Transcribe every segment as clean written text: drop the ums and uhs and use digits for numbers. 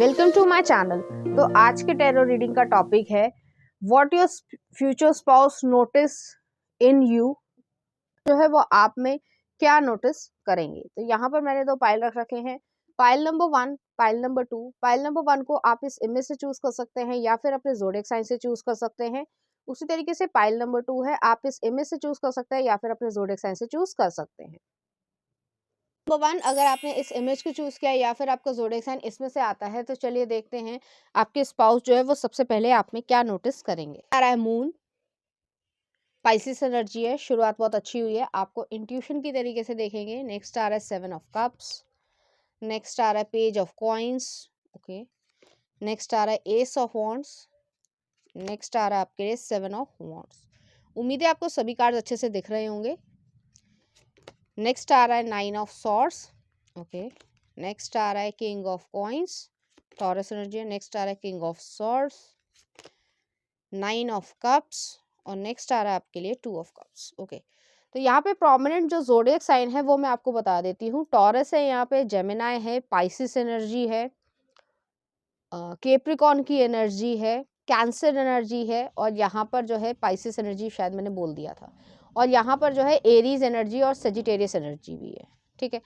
Welcome to my channel. तो आज के टैरो रीडिंग का टॉपिक है what your future spouse notice in you, जो है वो आप में क्या नोटिस करेंगे। तो यहाँ पर मैंने दो पाइल रख रखे हैं, pile number 1, pile number 2। Pile number 1 को आप इस इमेज से चूज कर सकते हैं या फिर अपने ज़ोडिएक साइन से चूज कर सकते हैं। उसी तरीके से पाइल नंबर 2 है, आप इस इमेज से चूज कर सकते हैं या फिर अपने ज़ोडिएक साइन से चूज कर सकते हैं। नंबर 1, अगर आपने इस इमेज को चूज किया या फिर आपका ज़ोडिएक साइन इसमें से आता है, तो चलिए देखते हैं आपके स्पाउस जो है वो सबसे पहले आप में क्या नोटिस करेंगे। आ रहा है मून, पाइसिस एनर्जी है, शुरुआत बहुत अच्छी हुई है, आपको इंट्यूशन की तरीके से देखेंगे। नेक्स्ट आ रहा है 7 ऑफ कप्स, नेक्स्ट आ रहा है page of coins, okay, next आ रहा है एस ऑफ वॉन्ड्स, नेक्स्ट आ रहा है आपके लिए 7 ऑफ वॉन्ड्स। उम्मीद है आपको सभी कार्ड अच्छे से दिख रहे होंगे। नेक्स्ट आ रहा है 9 ऑफ सॉर्ड्स, ओके, नेक्स्ट आ रहा है king of coins, Taurus energy. Next आ रहा है king of swords, 9 of cups, और नेक्स्ट आ रहा है आपके लिए 2 ऑफ कप्स, ओके। तो यहाँ पे प्रोमिनेंट जो ज़ोडिएक साइन है वो मैं आपको बता देती हूँ। टॉरस है, यहाँ पे जेमिनाई है, पाइसिस एनर्जी है, कैप्रिकॉर्न की एनर्जी है, कैंसर एनर्जी है, और यहाँ पर जो है पाइसिस एनर्जी शायद मैंने बोल दिया था, और यहाँ पर जो है एरीज एनर्जी और सेजिटेरियस एनर्जी भी है, ठीक है।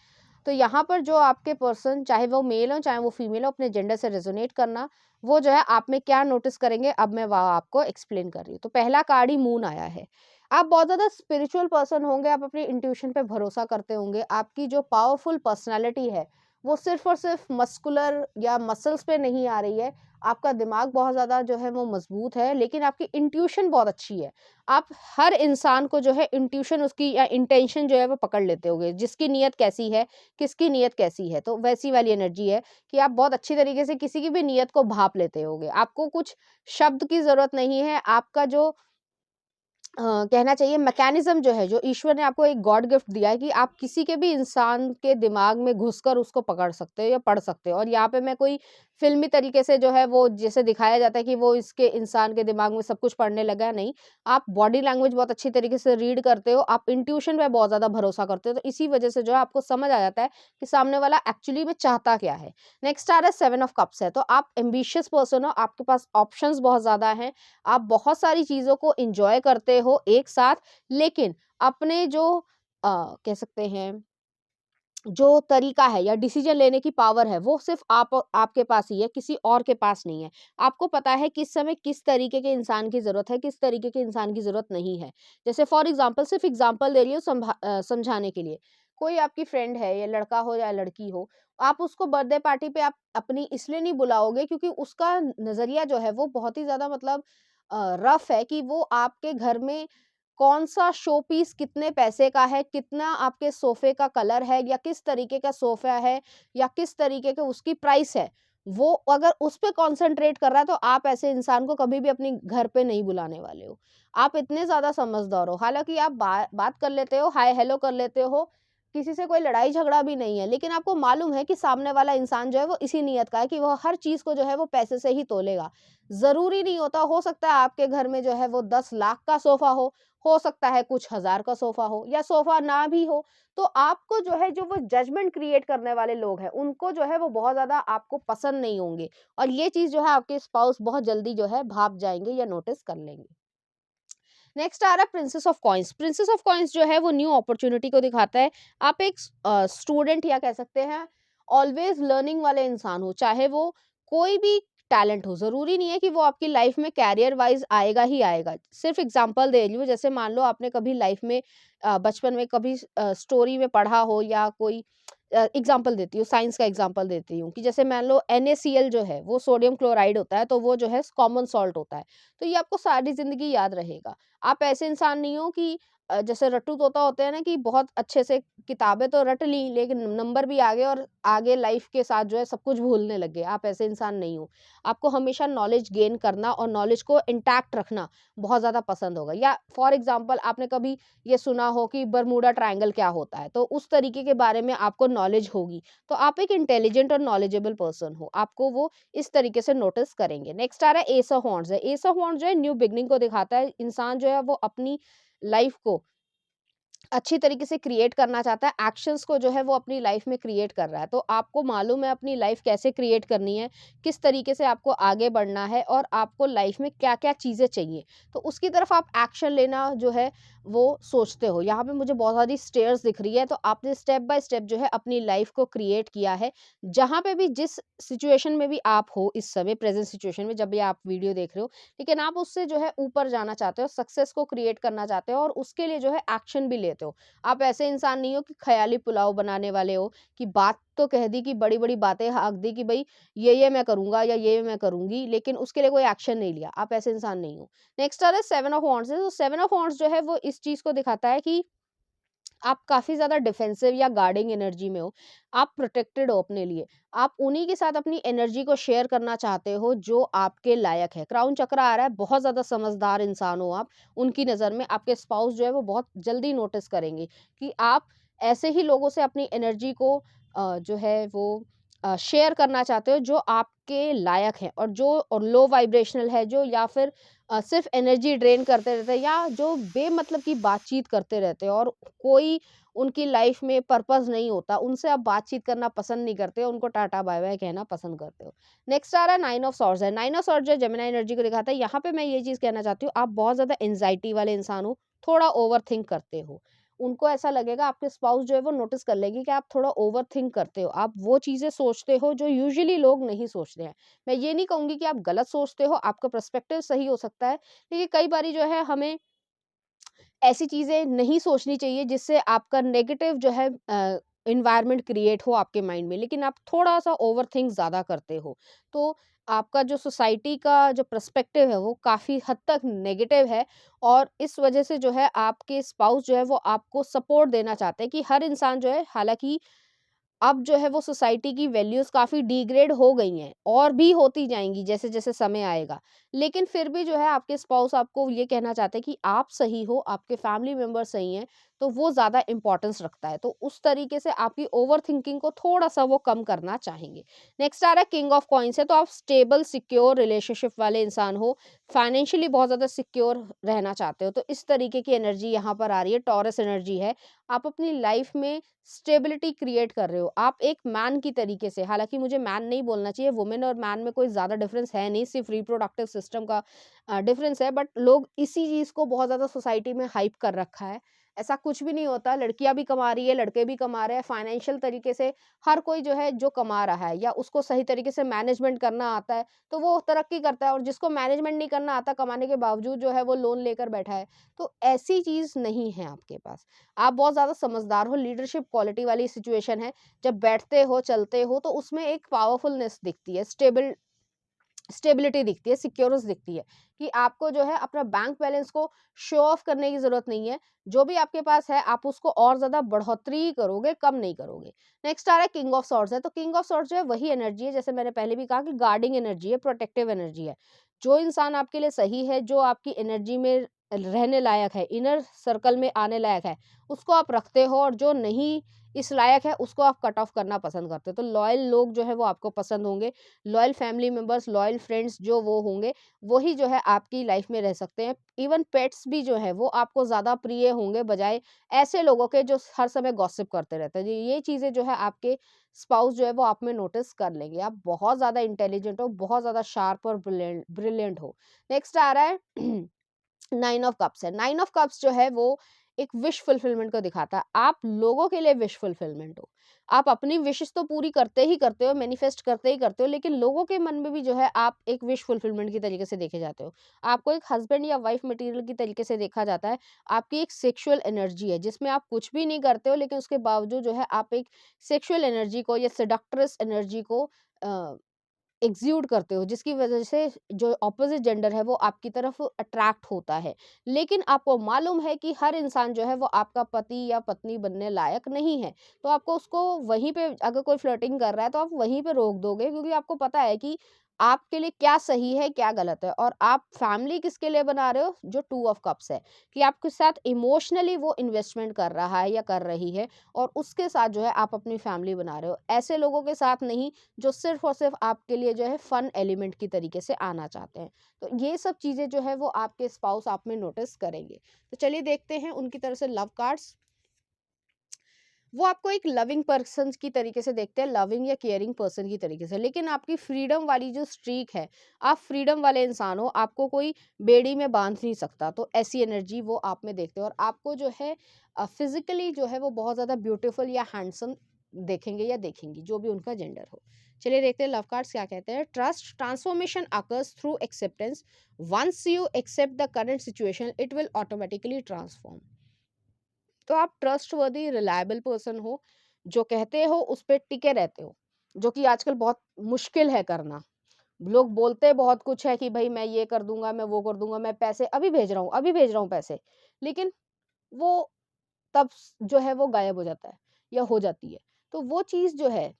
तो यहाँ पर जो आपके पर्सन, चाहे वो मेल हो चाहे वो फीमेल हो, अपने जेंडर से रेजोनेट करना, वो जो है आप में क्या नोटिस करेंगे, अब मैं वह आपको एक्सप्लेन कर रही हूँ। तो पहला कार्ड ही मून आया है। आप बहुत ज़्यादा स्पिरिचुअल पर्सन होंगे, आप अपनी इंट्यूशन पे भरोसा करते होंगे। आपकी जो पावरफुल पर्सनैलिटी है वो सिर्फ और सिर्फ मस्कुलर या मसल्स पे नहीं आ रही है। आपका दिमाग बहुत ज़्यादा जो है वो मजबूत है, लेकिन आपकी इंट्यूशन बहुत अच्छी है। आप हर इंसान को जो है इंट्यूशन उसकी या इंटेंशन जो है वो पकड़ लेते होगे, जिसकी नीयत कैसी है, किसकी नीयत कैसी है। तो वैसी वाली एनर्जी है कि आप बहुत अच्छी तरीके से किसी की भी नीयत को भाप लेते होगे। आपको कुछ शब्द की ज़रूरत नहीं है। आपका जो कहना चाहिए मैकेनिज्म जो है, जो ईश्वर ने आपको एक गॉड गिफ्ट दिया है, कि आप किसी के भी इंसान के दिमाग में घुसकर उसको पकड़ सकते हो या पढ़ सकते हो। और यहाँ पे मैं कोई फिल्मी तरीके से जो है वो जैसे दिखाया जाता है कि वो इसके इंसान के दिमाग में सब कुछ पढ़ने लगा, नहीं। आप बॉडी लैंग्वेज बहुत अच्छी तरीके से रीड करते हो, आप इंट्यूशन पे बहुत ज़्यादा भरोसा करते हो, तो इसी वजह से जो है आपको समझ आ जाता है कि सामने वाला एक्चुअली में चाहता क्या है। नेक्स्ट आ रहा है 7 ऑफ कप्स है। तो आप एम्बिशियस पर्सन हो, आपके पास ऑप्शंस बहुत ज़्यादा हैं, आप बहुत सारी चीज़ों को एन्जॉय करते हो एक साथ, लेकिन अपने जो कह सकते हैं जो तरीका है या डिसीजन लेने की पावर है, वो सिर्फ आपके पास ही है, किसी और के पास नहीं है। आपको पता है किस समय किस तरीके के इंसान की ज़रूरत है, किस तरीके के इंसान की ज़रूरत नहीं है। जैसे फॉर एग्ज़ाम्पल, सिर्फ एग्ज़ाम्पल दे रही हूँ समझाने के लिए। कोई आपकी फ्रेंड है, या लड़का हो या लड़की हो, आप उसको बर्थडे पार्टी पे आप अपनी इसलिए नहीं बुलाओगे क्योंकि उसका नज़रिया जो है वो बहुत ही ज़्यादा मतलब रफ़ है, कि वो आपके घर में कौन-सा शो पीस कितने पैसे का है, कितना आपके सोफ़े का कलर है, या किस तरीके का सोफ़ा है, या किस तरीके की उसकी प्राइस है। वो अगर उस पे कॉन्संट्रेट कर रहा है, तो आप ऐसे इंसान को कभी भी अपने घर पे नहीं बुलाने वाले हो। आप इतने ज़्यादा समझदार हो, हालाँकि आप बात कर लेते हो, हाय हेलो कर लेते हो, किसी से कोई लड़ाई झगड़ा भी नहीं है, लेकिन आपको मालूम है कि सामने वाला इंसान जो है वो इसी नियत का है कि वो हर चीज़ को जो है वो पैसे से ही तोलेगा। ज़रूरी नहीं होता, हो सकता है आपके घर में जो है वो 10 लाख का सोफ़ा हो सकता है कुछ हज़ार का सोफ़ा हो, या सोफ़ा ना भी हो। तो आपको जो है, जो वो जजमेंट क्रिएट करने वाले लोग हैं, उनको जो है वो बहुत ज़्यादा आपको पसंद नहीं होंगे, और ये चीज़ जो है आपके स्पाउस बहुत जल्दी जो है भाप जाएँगे या नोटिस कर लेंगे। नेक्स्ट आ रहा है princess of coins. Princess of coins जो है वो न्यू अपॉर्च्युनिटी को दिखाता है। आप एक स्टूडेंट या कह सकते हैं ऑलवेज लर्निंग वाले इंसान हो, चाहे वो कोई भी टैलेंट हो, ज़रूरी नहीं है कि वो आपकी लाइफ में कैरियर वाइज आएगा ही आएगा। सिर्फ एग्जांपल दे रही हूँ, जैसे मान लो आपने कभी लाइफ में बचपन में कभी स्टोरी में पढ़ा हो, या कोई एग्जांपल देती हूँ, साइंस का एग्जांपल देती हूँ, कि जैसे मान लो NaCl जो है वो सोडियम क्लोराइड होता है, तो वो जो है कॉमन सॉल्ट होता है। तो ये आपको सारी ज़िंदगी याद रहेगा। आप ऐसे इंसान नहीं हो कि जैसे रट्टू तोता होते हैं ना, कि बहुत अच्छे से किताबें तो रट ली, लेकिन नंबर भी आ गए और आगे लाइफ के साथ जो है सब कुछ भूलने लग गए। आप ऐसे इंसान नहीं हो। आपको हमेशा नॉलेज गेन करना और नॉलेज को इंटैक्ट रखना बहुत ज़्यादा पसंद होगा। या फॉर एग्जांपल, आपने कभी ये सुना हो कि बरमूडा ट्रायंगल क्या होता है, तो उस तरीके के बारे में आपको नॉलेज होगी। तो आप एक इंटेलिजेंट और नॉलेजेबल पर्सन हो, आपको वो इस तरीके से नोटिस करेंगे। नेक्स्ट आ रहा है एस ऑफ वॉन्ड्स है। एस ऑफ वॉन्ड्स जो है न्यू बिगनिंग को दिखाता है। इंसान जो है वो अपनी लाइफ को अच्छी तरीके से क्रिएट करना चाहता है, एक्शंस को जो है वो अपनी लाइफ में क्रिएट कर रहा है। तो आपको मालूम है अपनी लाइफ कैसे क्रिएट करनी है, किस तरीके से आपको आगे बढ़ना है और आपको लाइफ में क्या-क्या चीज़ें चाहिए। तो उसकी तरफ आप एक्शन लेना जो है वो सोचते हो। यहाँ पे मुझे बहुत सारी स्टेयर्स दिख रही है, तो आपने स्टेप बाय स्टेप जो है अपनी लाइफ को क्रिएट किया है। जहाँ पे भी जिस सिचुएशन में भी आप हो इस समय प्रेज़ेंट सिचुएशन में जब भी आप वीडियो देख रहे हो, लेकिन आप उससे जो है ऊपर जाना चाहते हो, सक्सेस को क्रिएट करना चाहते हो और उसके लिए जो है एक्शन भी लेते हो। आप ऐसे इंसान नहीं हो कि ख़याली पुलाव बनाने वाले हो, कि बात तो कह दी कि बड़ी-बड़ी बातें हाँक दी कि भई ये मैं करूँगा या ये मैं करूँगी, लेकिन उसके लिए कोई एक्शन नहीं लिया। आप ऐसे इंसान नहीं हो। नेक्स्ट आ रहा है 7 ऑफ वांड्स है, तो 7 ऑफ वांड्स जो है वो इस चीज़ को दिखाता है कि आप काफ़ी ज़्यादा डिफेंसिव या गार्डिंग एनर्जी में हो, आप प्रोटेक्टेड हो अपने लिए। आप उन्हीं के साथ अपनी एनर्जी को शेयर करना चाहते हो जो आपके लायक है। क्राउन चक्र आ रहा है, बहुत ज़्यादा समझदार इंसान हो आप, उनकी नज़र में आपके स्पाउस जो है वो बहुत जल्दी नोटिस करेंगे कि आप ऐसे ही लोगों से अपनी एनर्जी को जो है वो शेयर करना चाहते हो जो आपके लायक हैं और जो और लो वाइब्रेशनल है जो या फिर सिर्फ़ एनर्जी ड्रेन करते रहते हैं या जो बेमतलब की बातचीत करते रहते हैं और कोई उनकी लाइफ में पर्पस नहीं होता, उनसे आप बातचीत करना पसंद नहीं करते हो, उनको टाटा बाय-बाय कहना पसंद करते हो। नेक्स्ट आ रहा है 9 ऑफ सॉर्ड्स है, 9 ऑफ सॉर्ड्स जो जेमिनी एनर्जी को दिखाता है, यहाँ पे मैं ये चीज़ कहना चाहती हूँ, आप बहुत ज़्यादा एंग्ज़ायटी वाले इंसान हो, थोड़ा ओवरथिंक करते हो। उनको ऐसा लगेगा आपके स्पाउस जो है वो नोटिस कर लेगी कि आप थोड़ा ओवरथिंक करते हो, आप वो चीज़ें सोचते हो जो यूजुअली लोग नहीं सोचते हैं। मैं ये नहीं कहूँगी कि आप गलत सोचते हो, आपका पर्सपेक्टिव सही हो सकता है, लेकिन कई बारी जो है हमें ऐसी चीज़ें नहीं सोचनी चाहिए जिससे आपका नेगेटिव जो है एनवायरनमेंट क्रिएट हो आपके माइंड में, लेकिन आप थोड़ा-सा ओवरथिंक ज़्यादा करते हो। तो आपका जो सोसाइटी का जो पर्सपेक्टिव है वो काफ़ी हद तक नेगेटिव है और इस वजह से जो है आपके स्पाउस जो है वो आपको सपोर्ट देना चाहते हैं कि हर इंसान जो है हालाँकि अब जो है वो सोसाइटी की वैल्यूज़ काफ़ी डिग्रेड हो गई हैं और भी होती जाएँगी जैसे-जैसे समय आएगा। लेकिन फिर भी जो है आपके स्पाउस आपको ये कहना चाहते हैं कि आप सही हो, आपके फैमिली मेंबर सही हैं, तो वो ज़्यादा इम्पोर्टेंस रखता है। तो उस तरीके से आपकी ओवरथिंकिंग को थोड़ा-सा वो कम करना चाहेंगे। नेक्स्ट आ रहा है किंग ऑफ कॉइन्स है, तो आप स्टेबल सिक्योर रिलेशनशिप वाले इंसान हो, फाइनेंशियली बहुत ज़्यादा सिक्योर रहना चाहते हो। तो इस तरीके की एनर्जी यहाँ पर आ रही है, टॉरस एनर्जी है। आप अपनी लाइफ में स्टेबिलिटी क्रिएट कर रहे हो। आप एक मैन की तरीके से हालाँकि मुझे मैन नहीं बोलना चाहिए, वुमेन और मैन में कोई ज़्यादा डिफ़रेंस है नहीं, सिर्फ़ रिप्रोडक्टिव सिस्टम का डिफ़रेंस है, बट लोग इसी चीज़ को बहुत ज़्यादा सोसाइटी में हाइप कर रखा है। ऐसा कुछ भी नहीं होता, लड़कियाँ भी कमा रही है, लड़के भी कमा रहे हैं, फाइनेंशियल तरीके से हर कोई जो है जो कमा रहा है या उसको सही तरीके से मैनेजमेंट करना आता है, तो वो तरक्की करता है और जिसको मैनेजमेंट नहीं करना आता, कमाने के बावजूद जो है वो लोन लेकर बैठा है। तो ऐसी चीज़ नहीं है आपके पास। आप बहुत ज़्यादा समझदार हो, लीडरशिप क्वालिटी वाली सिचुएशन है। जब बैठते हो, चलते हो तो उसमें एक पावरफुलनेस दिखती है, स्टेबिलिटी दिखती है, सिक्योरनेस दिखती है कि आपको जो है अपना बैंक बैलेंस को शो ऑफ करने की ज़रूरत नहीं है। जो भी आपके पास है आप उसको और ज़्यादा बढ़ोतरी ही करोगे, कम नहीं करोगे। नेक्स्ट आ रहा है किंग ऑफ सॉर्ड्स है, तो किंग ऑफ सॉर्ड्स जो है वही एनर्जी है जैसे मैंने पहले भी कहा कि गार्डिंग एनर्जी है, प्रोटेक्टिव एनर्जी है। जो इंसान आपके लिए सही है, जो आपकी एनर्जी में रहने लायक है, इनर सर्कल में आने लायक है, उसको आप रखते हो और जो नहीं इस लायक है उसको आप कट ऑफ करना पसंद करते हो। तो लॉयल लोग जो है वो आपको पसंद होंगे, loyal family members, loyal friends जो वो होंगे, वही जो है आपकी लाइफ में रह सकते हैं। इवन पेट्स भी जो है वो आपको ज़्यादा प्रिय होंगे बजाय ऐसे लोगों के जो हर समय गॉसिप करते रहते हैं। ये चीज़ें जो है आपके स्पाउस जो है वो आप में नोटिस कर लेंगे। आप बहुत ज़्यादा इंटेलिजेंट हो, बहुत ज़्यादा शार्प और ब्रिलियंट हो। नेक्स्ट आ रहा है 9 ऑफ कप्स है। 9 ऑफ कप्स जो है वो एक विश फुलफिलमेंट को दिखाता है। आप लोगों के लिए विश फुलफिलमेंट हो। आप अपनी विशेज़ तो पूरी करते ही करते हो, मैनिफेस्ट करते ही करते हो, लेकिन लोगों के मन में भी जो है आप एक विश फुलफिलमेंट की तरीके से देखे जाते हो। आपको एक हस्बैंड या वाइफ मटेरियल की तरीके से देखा जाता है। आपकी एक सेक्सुअल एनर्जी है जिसमें आप कुछ भी नहीं करते हो, लेकिन उसके बावजूद जो है आप एक सेक्सुअल एनर्जी को या सेडक्ट्रेस एनर्जी को अ एक्ज़्यूट करते हो, जिसकी वज़ह से जो अपोज़िट जेंडर है वो आपकी तरफ अट्रैक्ट होता है। लेकिन आपको मालूम है कि हर इंसान जो है वो आपका पति या पत्नी बनने लायक नहीं है। तो आपको उसको वहीं पे अगर कोई फ्लर्टिंग कर रहा है तो आप वहीं पे रोक दोगे क्योंकि आपको पता है कि आपके लिए क्या सही है, क्या गलत है और आप फैमिली किसके लिए बना रहे हो? जो 2 ऑफ कप्स है, कि आपके साथ इमोशनली वो इन्वेस्टमेंट कर रहा है या कर रही है और उसके साथ जो है आप अपनी फैमिली बना रहे हो। ऐसे लोगों के साथ नहीं जो सिर्फ़ और सिर्फ़ आपके लिए जो है फ़न एलिमेंट की तरीके से आना चाहते हैं। तो ये सब चीज़ें जो है वो आपके स्पाउस आप में नोटिस करेंगे। तो चलिए देखते हैं उनकी तरफ से लव कार्ड्स। वो आपको एक लविंग पर्सन की तरीके से देखते हैं, लविंग या केयरिंग पर्सन की तरीके से। लेकिन आपकी फ्रीडम वाली जो स्ट्रीक है, आप फ्रीडम वाले इंसान हो, आपको कोई बेड़ी में बांध नहीं सकता, तो ऐसी एनर्जी वो आप में देखते हैं। और आपको जो है फिजिकली जो है वो बहुत ज़्यादा ब्यूटीफुल या हैंडसम देखेंगे या देखेंगी, जो भी उनका जेंडर हो। चलिए देखते हैं लव कार्ड्स क्या कहते हैं। Trust transformation occurs through acceptance, once you accept the current situation it will automatically transform. तो आप ट्रस्टवर्दी रिलायबल पर्सन हो, जो कहते हो उस पे टिके रहते हो, जो कि आजकल बहुत मुश्किल है करना। लोग बोलते बहुत कुछ है कि भाई मैं ये कर दूंगा, मैं वो कर दूंगा, मैं पैसे अभी भेज रहा हूँ, अभी भेज रहा हूँ पैसे, लेकिन वो तब जो है वो गायब हो जाता है या हो जाती है। तो वो चीज़ जो है,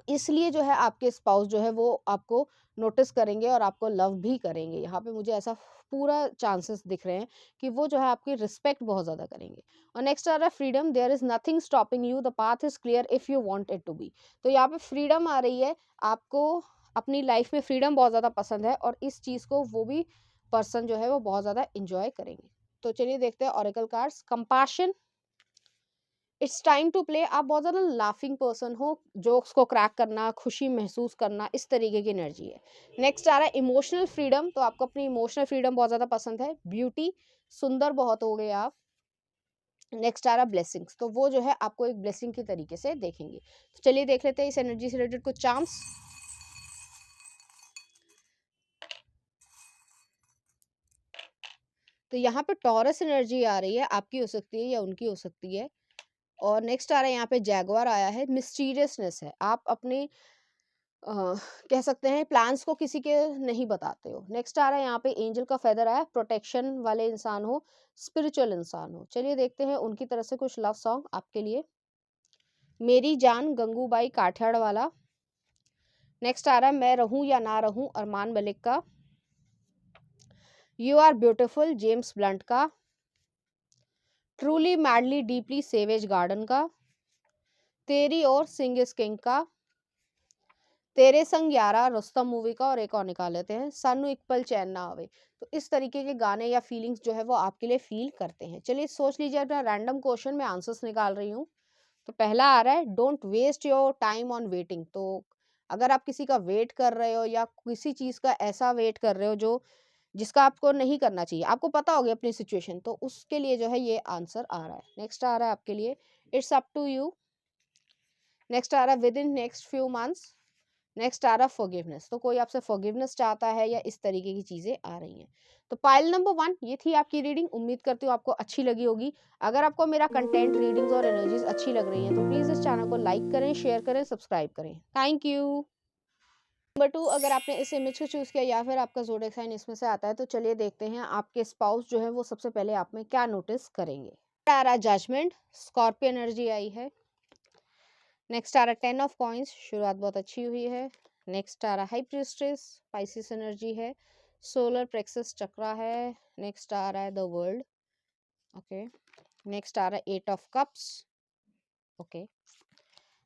इसलिए जो है आपके स्पाउस जो है वो आपको नोटिस करेंगे और आपको लव भी करेंगे। यहाँ पे मुझे ऐसा पूरा चांसेस दिख रहे हैं कि वो जो है आपकी रिस्पेक्ट बहुत ज़्यादा करेंगे। और नेक्स्ट आ रहा है freedom, there is nothing stopping you, the path is clear if you want it to be. तो यहाँ पे फ्रीडम आ रही है, आपको अपनी लाइफ में फ्रीडम बहुत ज़्यादा पसंद है और इस चीज़ को वो भी पर्सन जो है वो बहुत ज़्यादा इंजॉय करेंगे। तो चलिए देखते हैं oracle cards. Compassion, it's time to play, आप बहुत ज़्यादा लाफिंग पर्सन हो, जोक्स को क्रैक करना, खुशी महसूस करना, इस तरीके की एनर्जी है। नेक्स्ट आ रहा है इमोशनल फ्रीडम, तो आपको अपनी इमोशनल फ्रीडम बहुत ज़्यादा पसंद है। ब्यूटी, सुंदर बहुत हो गए आप। नेक्स्ट आ रहा है ब्लेसिंग्स, तो वो जो है आपको एक ब्लेसिंग की तरीके से देखेंगे। तो चलिए देख लेते हैं इस एनर्जी से रिलेटेड कुछ चार्म्स। तो यहाँ पे टॉरस एनर्जी आ रही है, आपकी हो सकती है या उनकी हो सकती है। और नेक्स्ट आ रहा है यहाँ पे जैगुआर आया है, मिस्टीरियसनेस है, आप अपने अ, कह सकते हैं प्लान्स को किसी के नहीं बताते हो। नेक्स्ट आ रहा है यहाँ पे एंजल का फेदर आया, प्रोटेक्शन वाले इंसान हो, स्पिरिचुअल इंसान हो। चलिए देखते हैं उनकी तरफ से कुछ लव सॉन्ग आपके लिए। मेरी जान, गंगूबाई काठियाड़ वाला। नेक्स्ट आ रहा है मैं रहूं या ना रहूं, अरमान मलिक का। You are beautiful, James Blunt का। Truly madly deeply, Savage Garden का। तेरी और सिंग इज किंग का। तेरे संग यारा, रुस्तम मूवी का। और एक और निकाल लेते हैं, सानू एक पल चैन ना आवे। तो इस तरीके के गाने या फीलिंग्स जो है वो आपके लिए फील करते हैं। चलिए सोच लीजिए, अपना रैंडम क्वेश्चन में आंसर्स निकाल रही हूँ। तो पहला आ रहा है don't waste your time on waiting. तो अगर आप किसी का वेट कर रहे हो या किसी चीज़ का ऐसा वेट कर रहे हो जो जिसका आपको नहीं करना चाहिए, आपको पता होगी अपनी सिचुएशन, तो उसके लिए जो है ये आंसर आ रहा है। नेक्स्ट आ रहा है आपके लिए it's up to you. Next आ रहा है within next few months. Next आ रहा फॉरगिवनेस, तो कोई आपसे फॉरगिवनेस चाहता है या इस तरीके की चीजें आ रही हैं। तो पाइल नंबर 1 ये थी आपकी रीडिंग, उम्मीद करती हूँ आपको अच्छी लगी होगी। अगर आपको मेरा कंटेंट, रीडिंग्स और एनर्जीज अच्छी लग रही हैं तो प्लीज इस चैनल को लाइक करें, शेयर करें, सब्सक्राइब करें। Thank you. नंबर 2, अगर आपने इस इमेज को चूज किया या फिर आपका ज़ोडिएक साइन इसमें से आता है, तो चलिए देखते हैं आपके स्पाउस जो है वो सबसे पहले आप में क्या नोटिस करेंगे। आ रहा जजमेंट, स्कॉर्पियो एनर्जी आई है। नेक्स्ट आ रहा 10 ऑफ कॉइंस, शुरुआत बहुत अच्छी हुई है। नेक्स्ट आ रहा हाई प्रीस्टेस, स्पाइसिस एनर्जी है। सोलर प्लेक्सस चक्रा है। नेक्स्ट आ रहा है द वर्ल्ड। ओके। नेक्स्ट आ रहा है 8 ऑफ कप्स। ओके।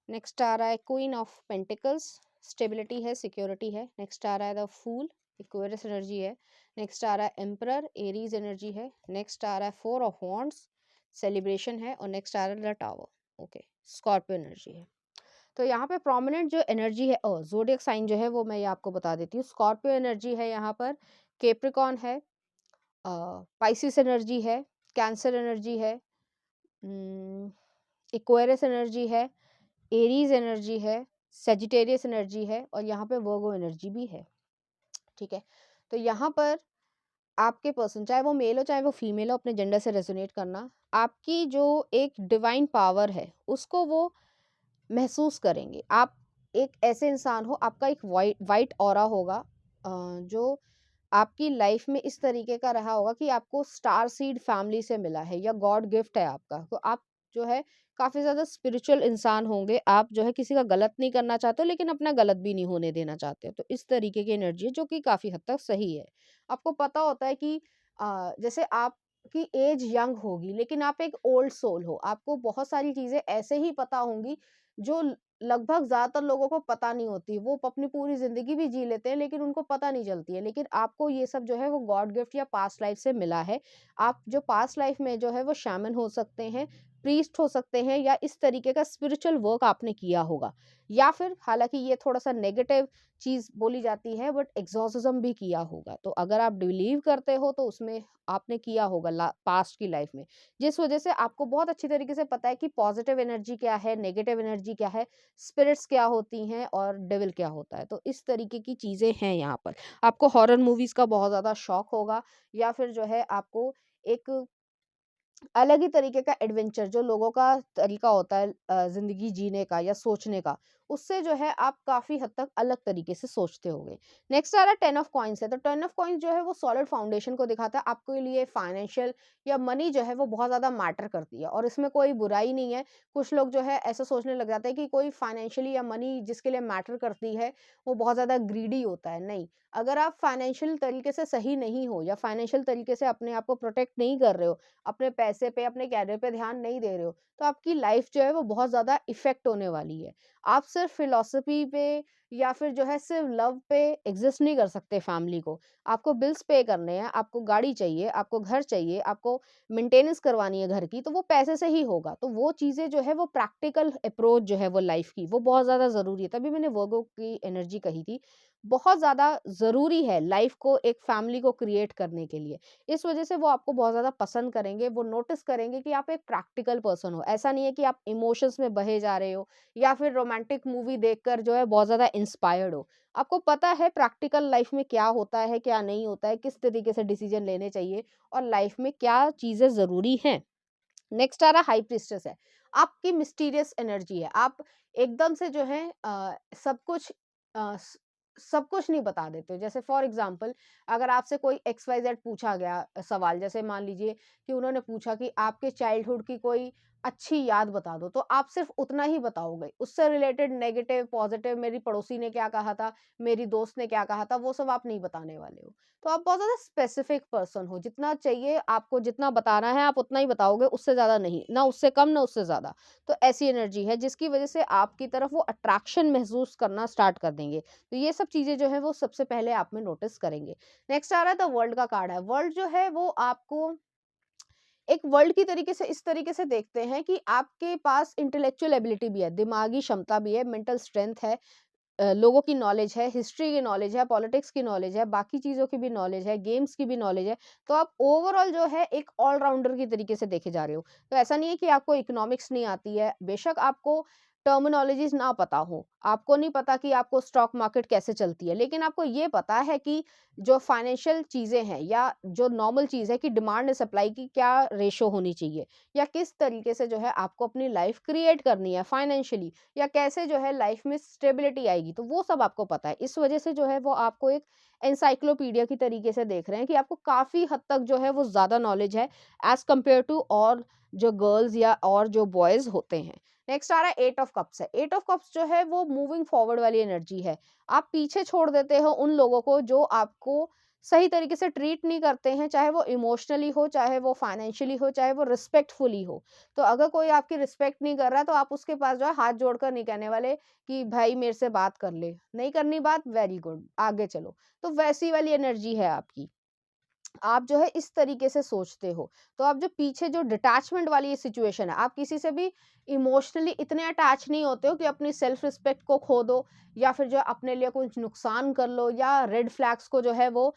नेक्स्ट आ रहा है क्वीन ऑफ पेंटिकल्स, स्टेबिलिटी है, सिक्योरिटी है। नेक्स्ट आ रहा है द फूल, इक्वेरियस एनर्जी है। नेक्स्ट आ रहा है एम्परर, एरीज एनर्जी है। नेक्स्ट आ रहा है 4 ऑफ वॉन्ड्स, सेलिब्रेशन है। और नेक्स्ट आ रहा है the tower. Okay, Scorpio energy है। तो यहाँ पे प्रोमिनेंट जो एनर्जी है ज़ोडिएक साइन जो है वो मैं ये आपको बता देती हूँ। स्कॉर्पियो एनर्जी है यहाँ पर, कैप्रिकॉर्न है, पाइसिस एनर्जी है, कैंसर एनर्जी है, एक्वेरियस एनर्जी है, एरीज एनर्जी है, सेजिटेरियस एनर्जी है और यहाँ पे वर्गो एनर्जी भी है। ठीक है, तो यहाँ पर आपके पर्सन, चाहे वो मेल हो चाहे वो फीमेल हो, अपने जेंडर से रेजोनेट करना, आपकी जो एक डिवाइन पावर है उसको वो महसूस करेंगे। आप एक ऐसे इंसान हो, आपका एक वाइट ऑरा होगा जो आपकी लाइफ में इस तरीके का रहा होगा कि आपको स्टार सीड फैमिली से मिला है या गॉड गिफ्ट है आपका। तो आप जो है काफ़ी ज़्यादा स्पिरिचुअल इंसान होंगे। आप जो है किसी का गलत नहीं करना चाहते हो, लेकिन अपना गलत भी नहीं होने देना चाहते हो। तो इस तरीके की एनर्जी है जो कि काफ़ी हद तक सही है। आपको पता होता है कि जैसे आपकी एज यंग होगी लेकिन आप एक ओल्ड सोल हो। आपको बहुत सारी चीज़ें ऐसे ही पता होंगी जो लगभग ज़्यादातर लोगों को पता नहीं होती। वो अपनी पूरी ज़िंदगी भी जी लेते हैं लेकिन उनको पता नहीं चलती है। लेकिन आपको ये सब जो है वो गॉड गिफ्ट या पास्ट लाइफ से मिला है। आप जो पास्ट लाइफ में जो है वो शामन हो सकते हैं, प्रीस्ट हो सकते हैं या इस तरीके का स्पिरिचुअल वर्क आपने किया होगा, या फिर हालाँकि ये थोड़ा-सा नेगेटिव चीज़ बोली जाती है, बट एग्ज़ॉर्सिज़्म भी किया होगा। तो अगर आप बिलीव करते हो तो उसमें आपने किया होगा ला पास्ट की लाइफ़ में। जिस वज़ह से आपको बहुत अच्छी तरीके से पता है कि पॉज़िटिव एनर्जी क्या है, नेगेटिव एनर्जी क्या है, स्पिरिट्स क्या होती हैं और डेविल क्या होता है। तो इस तरीके की चीज़ें हैं यहाँ पर। आपको हॉरर मूवीज़ का बहुत ज़्यादा शौक होगा, या फिर जो है आपको एक अलग ही तरीके का एडवेंचर, जो लोगों का तरीका होता है ज़िंदगी जीने का या सोचने का, उससे जो है आप काफ़ी हद तक अलग तरीके से सोचते होंगे। नेक्स्ट आ रहा है 10 ऑफ कॉइन्स है, तो 10 ऑफ कॉइन्स जो है वो सॉलिड फाउंडेशन को दिखाता है। आपके लिए फाइनेंशियल या मनी जो है वो बहुत ज़्यादा मैटर करती है, और इसमें कोई बुराई नहीं है। कुछ लोग जो है ऐसा सोचने लग जाते हैं कि कोई फाइनेंशियली या मनी जिसके लिए मैटर करती है, वो बहुत ज़्यादा ग्रीडी होता है। नहीं, अगर आप फाइनेंशियल तरीके से सही नहीं हो या फाइनेंशियल तरीके से अपने आप को प्रोटेक्ट नहीं कर रहे हो, अपने पैसे पे, अपने करियर पे ध्यान नहीं दे रहे हो, तो आपकी लाइफ जो है वो बहुत ज़्यादा इफ़ेक्ट होने वाली है। आप सिर्फ़ फ़िलॉसफ़ी पे या फिर जो है सिर्फ़ लव पे एग्ज़िस्ट नहीं कर सकते फैमिली को। आपको बिल्स पे करने हैं, आपको गाड़ी चाहिए, आपको घर चाहिए, आपको मेंटेनेंस करवानी है घर की, तो वो पैसे से ही होगा। तो वो चीज़ें जो है वो प्रैक्टिकल अप्रोच जो है वो लाइफ़ की, वो बहुत ज़्यादा ज़रूरी है। तभी मैंने वर्गो की एनर्जी कही थी। बहुत ज़्यादा ज़रूरी है लाइफ़ को, एक फैमिली को क्रिएट करने के लिए। इस वजह से वो आपको बहुत ज़्यादा पसंद करेंगे, वो नोटिस करेंगे कि आप एक प्रैक्टिकल पर्सन हो। ऐसा नहीं है कि आप इमोशंस में बहे जा रहे हो या फिर रोमांटिक मूवी देखकर जो है बहुत ज़्यादा इंस्पायर्ड हो। आपको पता है प्रैक्टिकल लाइफ में क्या होता है, क्या नहीं होता है, किस तरीके से डिसीजन लेने चाहिए और लाइफ में क्या चीज़ें ज़रूरी हैं। नेक्स्ट आ रहा हाई प्रीस्टेस है। आपकी मिस्टीरियस एनर्जी है। आप एकदम से जो है सब कुछ सब कुछ नहीं बता देते हो। जैसे फॉर एग्जांपल, अगर आपसे कोई एक्स वाई जेड पूछा गया सवाल, जैसे मान लीजिए कि उन्होंने पूछा कि आपके चाइल्डहुड की कोई अच्छी याद बता दो, तो आप सिर्फ उतना ही बताओगे। उससे रिलेटेड नेगेटिव पॉजिटिव, मेरी पड़ोसी ने क्या कहा था, मेरी दोस्त ने क्या कहा था, वो सब आप नहीं बताने वाले हो। तो आप बहुत ज़्यादा स्पेसिफिक पर्सन हो, जितना चाहिए आपको, जितना बताना है आप उतना ही बताओगे, उससे ज़्यादा नहीं, ना उससे कम ना उससे ज़्यादा। तो ऐसी एनर्जी है जिसकी वजह से आपकी तरफ वो अट्रैक्शन महसूस करना स्टार्ट कर देंगे। तो ये सब चीज़ें जो है वो सबसे पहले आप में नोटिस करेंगे। नेक्स्ट आ रहा है द वर्ल्ड का कार्ड है। वर्ल्ड जो है वो आपको एक वर्ल्ड की तरीके से इस तरीके से देखते हैं कि आपके पास इंटेलेक्चुअल एबिलिटी भी है, दिमागी क्षमता भी है, मेंटल स्ट्रेंथ है, लोगों की नॉलेज है, हिस्ट्री की नॉलेज है, पॉलिटिक्स की नॉलेज है, बाकी चीज़ों की भी नॉलेज है, गेम्स की भी नॉलेज है। तो आप ओवरऑल जो है एक ऑल-राउंडर की तरीके से देखे जा रहे हो। तो ऐसा नहीं है कि आपको इकोनॉमिक्स नहीं आती है, बेशक आपको टर्मिनोलॉजीज़ ना पता हो, आपको नहीं पता कि आपको स्टॉक मार्केट कैसे चलती है, लेकिन आपको ये पता है कि जो फाइनेंशियल चीज़ें हैं या जो नॉर्मल चीज़ है कि डिमांड और सप्लाई की क्या रेशो होनी चाहिए, या किस तरीके से जो है आपको अपनी लाइफ़ क्रिएट करनी है फाइनेंशियली, या कैसे जो है लाइफ में स्टेबिलिटी आएगी, तो वो सब आपको पता है। इस वजह से जो है वो आपको एक एनसाइक्लोपीडिया की तरीके से देख रहे हैं कि आपको काफ़ी हद तक जो है वो ज़्यादा नॉलेज है एज़ कम्पेयर टू और जो गर्ल्स या और जो बॉयज़ होते हैं। नेक्स्ट आ रहा है 8 ऑफ कप्स है। 8 ऑफ कप्स जो है वो मूविंग फॉरवर्ड वाली एनर्जी है। आप पीछे छोड़ देते हो उन लोगों को जो आपको सही तरीके से ट्रीट नहीं करते हैं, चाहे वो इमोशनली हो, चाहे वो फाइनेंशियली हो, चाहे वो रिस्पेक्टफुली हो। तो अगर कोई आपकी रिस्पेक्ट नहीं कर रहा है, तो आप उसके पास जो है हाथ जोड़कर नहीं कहने वाले कि भाई मेरे से बात कर ले। नहीं करनी बात, वेरी गुड, आगे चलो। तो वैसी वाली एनर्जी है आपकी। आप जो है इस तरीके से सोचते हो। तो आप जो पीछे जो डिटैचमेंट वाली ये सिचुएशन है, आप किसी से भी इमोशनली इतने अटैच नहीं होते हो कि अपनी सेल्फ रिस्पेक्ट को खो दो, या फिर जो है अपने लिए कुछ नुकसान कर लो, या रेड फ्लैग्स को जो है वो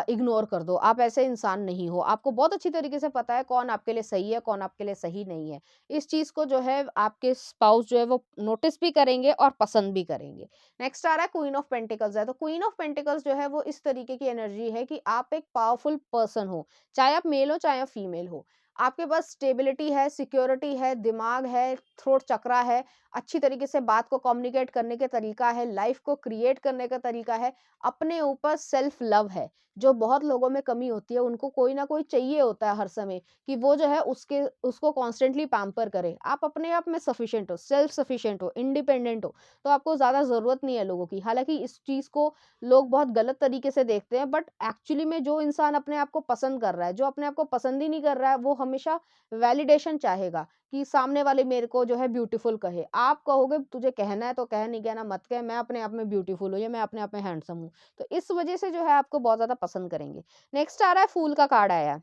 इग्नोर कर दो। आप ऐसे इंसान नहीं हो। आपको बहुत अच्छी तरीके से पता है कौन आपके लिए सही है, कौन आपके लिए सही नहीं है। इस चीज़ को जो है आपके स्पाउस जो है वो नोटिस भी करेंगे और पसंद भी करेंगे। नेक्स्ट आ रहा है क्वीन ऑफ पेंटिकल्स है। तो क्वीन ऑफ पेंटिकल्स जो है वो इस तरीके की एनर्जी है कि आप एक पावरफुल पर्सन हो, चाहे आप मेल हो चाहे आप फीमेल हो। आपके पास स्टेबिलिटी है, सिक्योरिटी है, दिमाग है, थ्रोट चक्रा है, अच्छी तरीके से बात को कम्युनिकेट करने का तरीका है, लाइफ को क्रिएट करने का तरीका है, अपने ऊपर सेल्फ लव है, जो बहुत लोगों में कमी होती है। उनको कोई ना कोई चाहिए होता है हर समय कि वो जो है उसको कॉन्स्टेंटली पैम्पर करे। आप अपने आप में सफिशिएंट हो, सेल्फ सफिशिएंट हो, इंडिपेंडेंट हो, तो आपको ज़्यादा ज़रूरत नहीं है लोगों की। हालाँकि इस चीज़ को लोग बहुत गलत तरीके से देखते हैं, बट एक्चुअली में जो इंसान अपने आप को पसंद कर रहा है, जो अपने आप को पसंद ही नहीं कर रहा है, वो हमेशा वैलिडेशन चाहेगा कि सामने वाले मेरे को जो है ब्यूटीफुल कहे। आप कहोगे तुझे कहना है तो कह, नहीं कहना मत कह, मैं अपने आप में ब्यूटीफुल हूँ या मैं अपने आप में हैंडसम हूँ। तो इस वजह से जो है आपको बहुत ज़्यादा पसंद करेंगे। नेक्स्ट आ रहा है फूल का कार्ड आया है।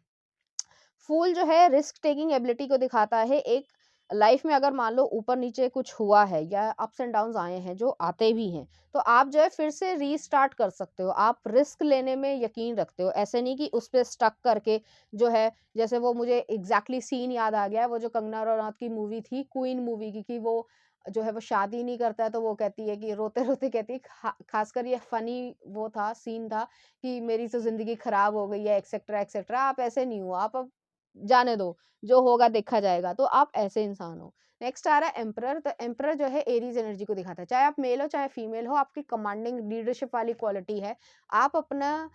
फूल जो है रिस्क टेकिंग एबिलिटी को दिखाता है, एक लाइफ में अगर मान लो ऊपर नीचे कुछ हुआ है या अप्स एंड डाउन्स आए हैं जो आते भी हैं, तो आप जो है फिर से रीस्टार्ट कर सकते हो। आप रिस्क लेने में यकीन रखते हो, ऐसे नहीं कि उस पे स्टक करके जो है, जैसे वो मुझे एग्जैक्टली सीन याद आ गया है, वो जो कंगना रनौत की मूवी थी क्वीन मूवी की, कि वो जो है वो शादी नहीं करता है, तो वो कहती है कि रोते रोते कहती है, खासकर ये फनी वो था, सीन था कि मेरी तो जिंदगी खराब हो गई है एक्सेट्रा एक्सेट्रा। आप ऐसे नहीं हो, आप अब जाने दो, जो होगा देखा जाएगा, तो आप ऐसे इंसान हो। नेक्स्ट आ रहा है एम्परर। तो एम्परर जो है एरीज एनर्जी को दिखाता है, चाहे आप मेल हो चाहे फीमेल हो, आपकी कमांडिंग लीडरशिप वाली क्वालिटी है। आप अपना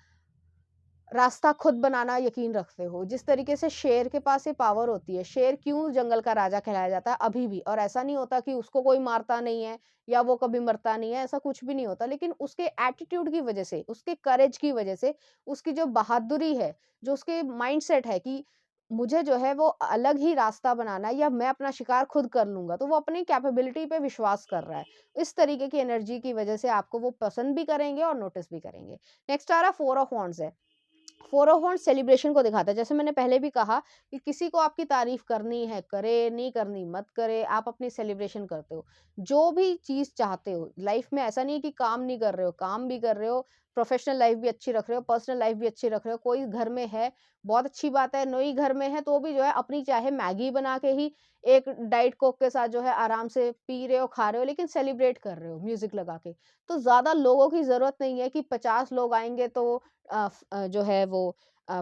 रास्ता खुद बनाना यकीन रखते हो। जिस तरीके से शेर के पास ये पावर होती है, शेर क्यों जंगल का राजा कहलाया जाता है अभी भी, और ऐसा नहीं होता कि उसको कोई मारता नहीं है या वो कभी मरता नहीं है, ऐसा कुछ भी नहीं होता, लेकिन उसके एटीट्यूड की वजह से, उसके करेज की वजह से, उसकी जो बहादुरी है, जो उसके माइंडसेट है कि मुझे जो है वो अलग ही रास्ता बनाना है या मैं अपना शिकार खुद कर लूंगा, तो वो अपनी कैपेबिलिटी पे विश्वास कर रहा है। इस तरीके की एनर्जी की वजह से आपको वो पसंद भी करेंगे और नोटिस भी करेंगे। नेक्स्ट आ रहा फोर ऑफ वॉन्ड्स है। फोर ऑफ वॉन्ड्स सेलिब्रेशन को दिखाता है। जैसे मैंने पहले भी कहा कि किसी को आपकी तारीफ करनी है करे, नहीं करनी मत करे, आप अपनी सेलिब्रेशन करते हो। जो भी चीज चाहते हो लाइफ में, ऐसा नहीं है कि काम नहीं कर रहे हो, काम भी कर रहे हो, प्रोफेशनल लाइफ भी अच्छी रख रहे हो, पर्सनल लाइफ भी अच्छी रख रहे हो। कोई घर में है, बहुत अच्छी बात है, नई घर में है तो भी जो है अपनी चाहे मैगी बना के ही एक डाइट कोक के साथ जो है आराम से पी रहे हो, खा रहे हो, लेकिन सेलिब्रेट कर रहे हो म्यूजिक लगा के। तो ज्यादा लोगों की जरूरत नहीं है कि 50 लोग आएंगे तो जो है वो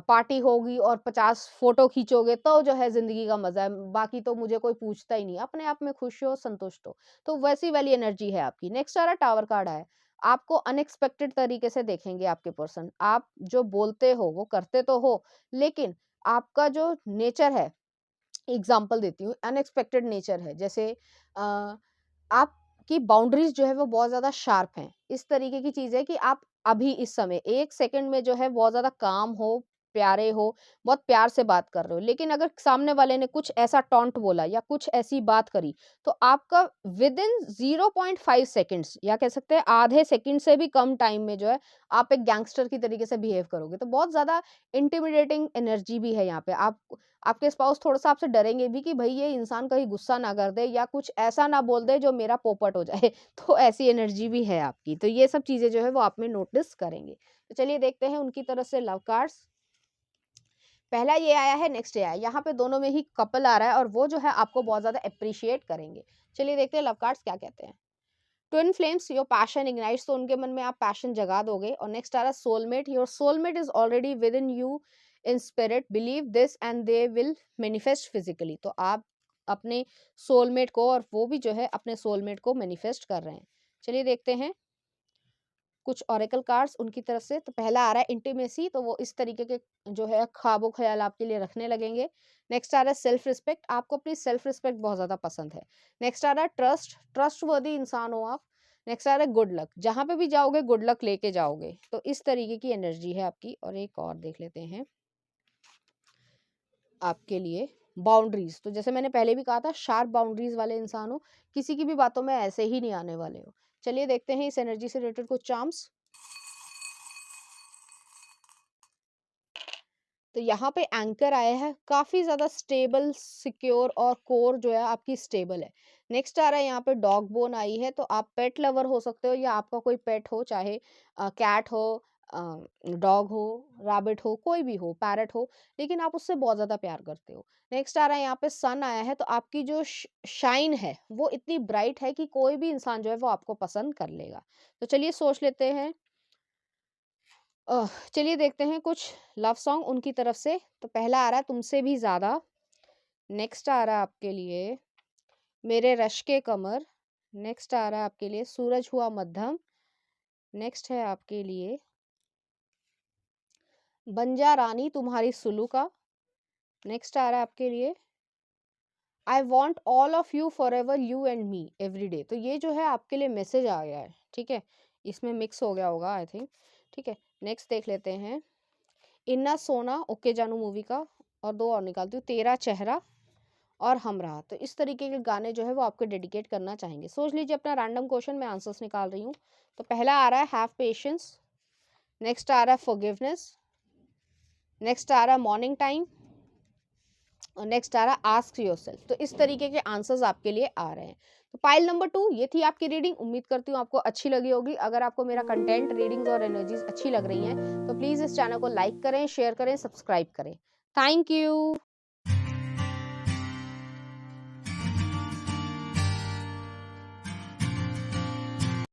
पार्टी होगी और 50 फोटो खींचोगे तो जो है ज़िंदगी का मज़ा है, बाकी तो मुझे कोई पूछता ही नहीं, अपने आप में खुश हो, संतुष्ट हो। तो वैसी वाली एनर्जी है आपकी। नेक्स्ट आ रहा है टावर कार्ड है। आपको अनएक्सपेक्टेड तरीके से देखेंगे आपके पर्सन। आप जो बोलते हो वो करते तो हो, लेकिन आपका जो नेचर है, एग्जाम्पल देती हूँ, अनएक्सपेक्टेड नेचर है। जैसे आपकी बाउंड्रीज जो है वो बहुत ज़्यादा शार्प हैं। इस तरीके की चीज़ है कि आप अभी इस समय 1 सेकंड में जो है बहुत ज़्यादा काम हो, प्यारे हो, बहुत प्यार से बात कर रहे हो। लेकिन अगर सामने वाले ने कुछ ऐसा टॉन्ट बोला या कुछ ऐसी बात करी, तो आपका विदिन 0.5 सेकंड्स या कह सकते हैं आधे सेकंड से भी कम टाइम में जो है आप एक गैंगस्टर की तरीके से बिहेव करोगे। तो बहुत ज़्यादा इंटिमिडेटिंग एनर्जी भी है यहाँ पे। आप आपके स्पाउस थोड़ा-सा आपसे डरेंगे भी कि भई ये इंसान कहीं गुस्सा ना कर दे या कुछ ऐसा ना बोल दे जो मेरा पोपट हो जाए। तो ऐसी एनर्जी भी है आपकी। तो ये सब चीज़ें जो है वो आप में नोटिस करेंगे। तो चलिए देखते हैं उनकी तरफ से लव कार्ड्स। पहला ये आया है, नेक्स्ट ये आया है। यहाँ पे दोनों में ही कपल आ रहा है और वो जो है आपको बहुत ज़्यादा एप्रिशिएट करेंगे। चलिए देखते हैं लव कार्ड्स क्या कहते हैं। Twin flames, your passion ignites, तो उनके मन में आप पैशन जगा दोगे। और नेक्स्ट आ रहा है soulmate, your soulmate is already with in you in spirit, believe this and they will manifest physically. तो आप अपने सोलमेट को, और वो भी जो है अपने सोलमेट को मैनिफेस्ट कर रहे हैं। चलिए देखते हैं कुछ ऑरेकल कार्ड्स उनकी तरफ से। तो पहला आ रहा है इंटीमेसी, तो वो इस तरीके के जो है ख्वाबो ख्याल आपके लिए रखने लगेंगे। नेक्स्ट आ रहा है सेल्फ रिस्पेक्ट, आपको अपनी सेल्फ रिस्पेक्ट बहुत ज़्यादा पसंद है। नेक्स्ट आ रहा है ट्रस्ट, ट्रस्टवर्दी इंसान हो आप। नेक्स्ट आ रहा है गुड लक, जहाँ पे भी जाओगे गुड लक लेके जाओगे। तो इस तरीके की एनर्जी है आपकी। और एक और देख लेते हैं आपके लिए बाउंड्रीज। तो जैसे मैंने पहले भी कहा था, शार्प बाउंड्रीज वाले इंसान हो, किसी की भी बातों में ऐसे ही नहीं आने वाले हो। चलिए देखते हैं इस एनर्जी से रिलेटेड कुछ चार्म्स। तो यहाँ पे एंकर आया है, काफी ज्यादा स्टेबल, सिक्योर और कोर जो है आपकी स्टेबल है। नेक्स्ट आ रहा है यहाँ पे डॉग बोन आई है, तो आप पेट लवर हो सकते हो या आपका कोई पेट हो, चाहे कैट हो, डॉग हो, रैबिट हो, कोई भी हो, पैरट हो, लेकिन आप उससे बहुत ज्यादा प्यार करते हो। नेक्स्ट आ रहा है यहाँ पे सन आया है, तो आपकी जो शाइन है वो इतनी ब्राइट है कि कोई भी इंसान जो है वो आपको पसंद कर लेगा। तो चलिए सोच लेते हैं। चलिए देखते हैं कुछ लव सॉन्ग उनकी तरफ से। तो पहला आ रहा है तुमसे भी ज्यादा। नेक्स्ट आ रहा है आपके लिए मेरे रश के कमर। नेक्स्ट आ रहा है आपके लिए सूरज हुआ मध्यम। नेक्स्ट है आपके लिए बंजा रानी तुम्हारी सुलू का। नेक्स्ट आ रहा है आपके लिए I want all of you for ever you and me every day. तो ये जो है आपके लिए मैसेज आ गया है, ठीक है, इसमें मिक्स हो गया होगा आई थिंक, ठीक है। नेक्स्ट देख लेते हैं इन्ना सोना, ओके जानू मूवी का। और दो और निकालती हूँ, तेरा चेहरा और हम रहा। तो इस तरीके के गाने जो है वो आपको डेडिकेट करना चाहेंगे। सोच लीजिए अपना रैंडम क्वेश्चन, मैं आंसर्स निकाल रही हूँ। तो पहला आ रहा है हैव पेशेंस। नेक्स्ट आ रहा है फॉरगिवनेस। नेक्स्ट आ रहा है मॉर्निंग टाइम। और नेक्स्ट आ रहा है आस्क योरसेल्फ। तो इस तरीके के आंसर्स आपके लिए आ रहे हैं। तो पाइल नंबर 2 ये थी आपकी रीडिंग। उम्मीद करती हूँ आपको अच्छी लगी होगी। अगर आपको मेरा कंटेंट, रीडिंग्स और एनर्जीज अच्छी लग रही हैं तो प्लीज़ इस चैनल को लाइक करें, शेयर करें, सब्सक्राइब करें। Thank you.